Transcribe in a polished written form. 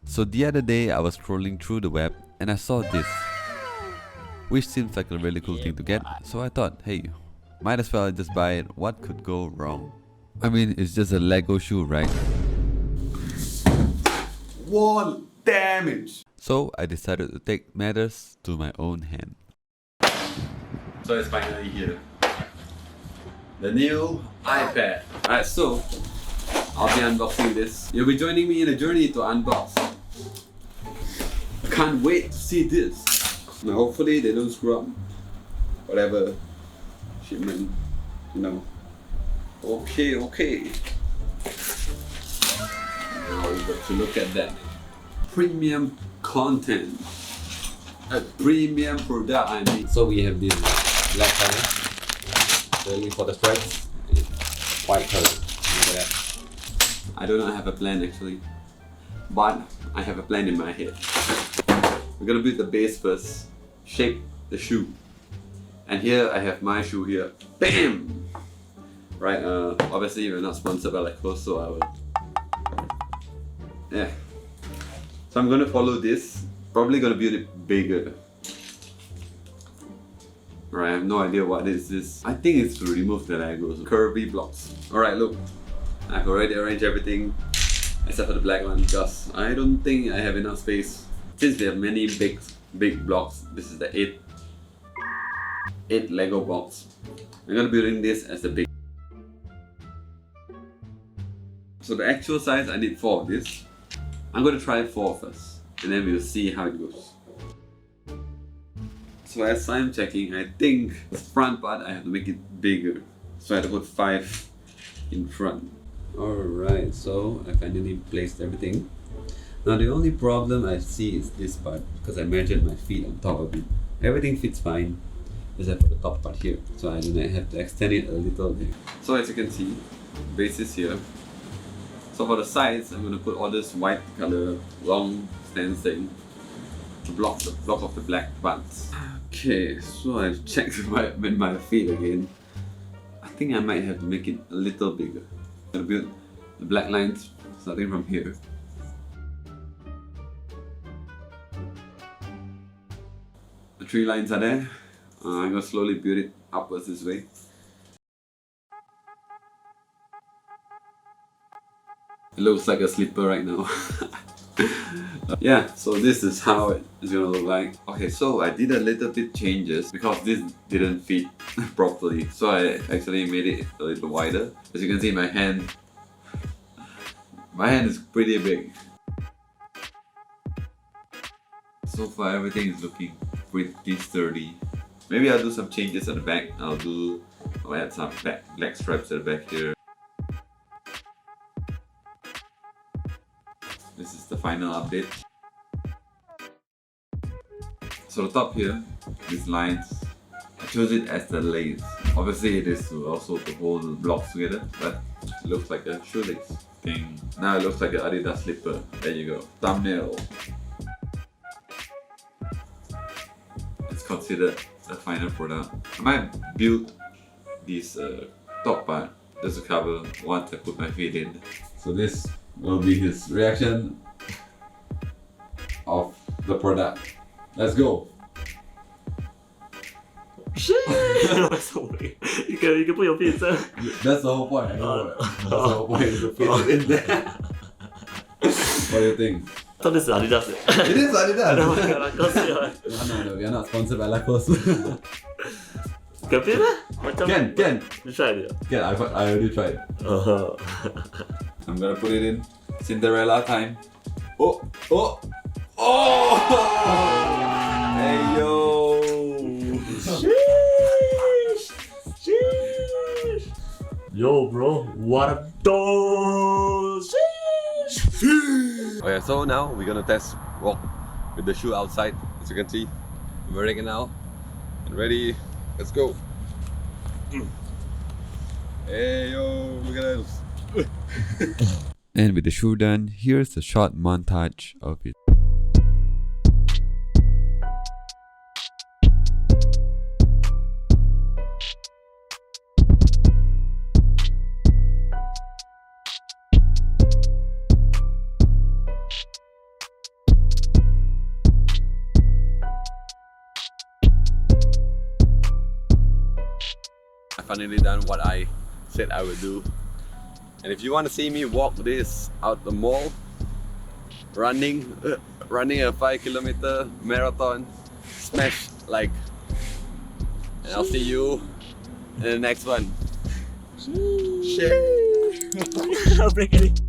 So the other day I was scrolling through the web and I saw this, which seems like a really cool thing to get, so I thought, hey, might as well just buy it, what could go wrong? I mean, it's just a Lego shoe, right? Wall damage! So I decided to take matters to my own hand. So it's finally here. The new iPad. Alright, so I'll be unboxing this. You'll be joining me in a journey to unbox. I can't wait to see this. Now hopefully they don't screw up whatever shipment, you know. Okay. Now we got to look at that. Premium content. A premium product, I mean. So we have this black color. Really for the stripes. White color. Look at that. I do not have a plan actually. But I have a plan in my head. We're gonna build the base first. Shape the shoe. And here I have my shoe here. BAM! Right, obviously we're not sponsored by Lacoste, so I will. Yeah. So I'm gonna follow this. Probably gonna build it bigger. Alright, I have no idea what is this. I think it's to remove the Legos. Curvy blocks. Alright, look. I've already arranged everything except for the black one because I don't think I have enough space. Since we have many big blocks, this is the 8 Lego box. I'm gonna be building this as a big. So the actual size, I need 4 of this. I'm gonna try 4 first, and then we'll see how it goes. So as I'm checking, I think the front part I have to make it bigger. So I have to put 5 in front. Alright, so I finally placed everything. Now the only problem I see is this part, because I measured my feet on top of it. Everything fits fine, except for the top part here. So I have to extend it a little bit. So as you can see, base is here. So for the sides, I'm going to put all this white color long stand thing to block of the black parts. Okay, so I've checked with my feet again. I think I might have to make it a little bigger. I'm going to build the black lines starting from here. The 3 lines are there. I'm going to slowly build it upwards this way. It looks like a slipper right now. Yeah, so this is how it is gonna look like. Okay, so I did a little bit changes because this didn't fit properly. So I actually made it a little wider. As you can see, my hand is pretty big. So far everything is looking pretty sturdy. Maybe I'll do some changes at the back. I'll add some black stripes at the back here. This is the final update. So the top here, these lines, I chose it as the lace. Obviously it is also to hold the blocks together, but it looks like a shoelace thing. Now it looks like an Adidas slipper. There you go. Thumbnail. It's considered the final product. I might build this top part just to cover once I put my feet in. So this will be his reaction of the product. Let's go! Shit! you can put your feet inside. That's the whole point. I know it. That's the whole point is to fit it in there. What do you think? I thought this is Adidas. It is Adidas! No, we are not sponsored by Lacoste. Can fit meh? Macam Can. You try it? Can, I already tried. I'm gonna put it in. Cinderella time. Oh! Hey yo! Sheesh! Yo, bro, what a doll! Sheesh! Okay, so now we're gonna walk with the shoe outside. As you can see, I'm wearing it now. And ready? Let's go! Hey yo! Look at this! And with the shoe done, here's a short montage of it. I finally done what I said I would do. And if you want to see me walk this out the mall, running a 5-kilometer marathon, smash like. And I'll see you in the next one. I'll break it.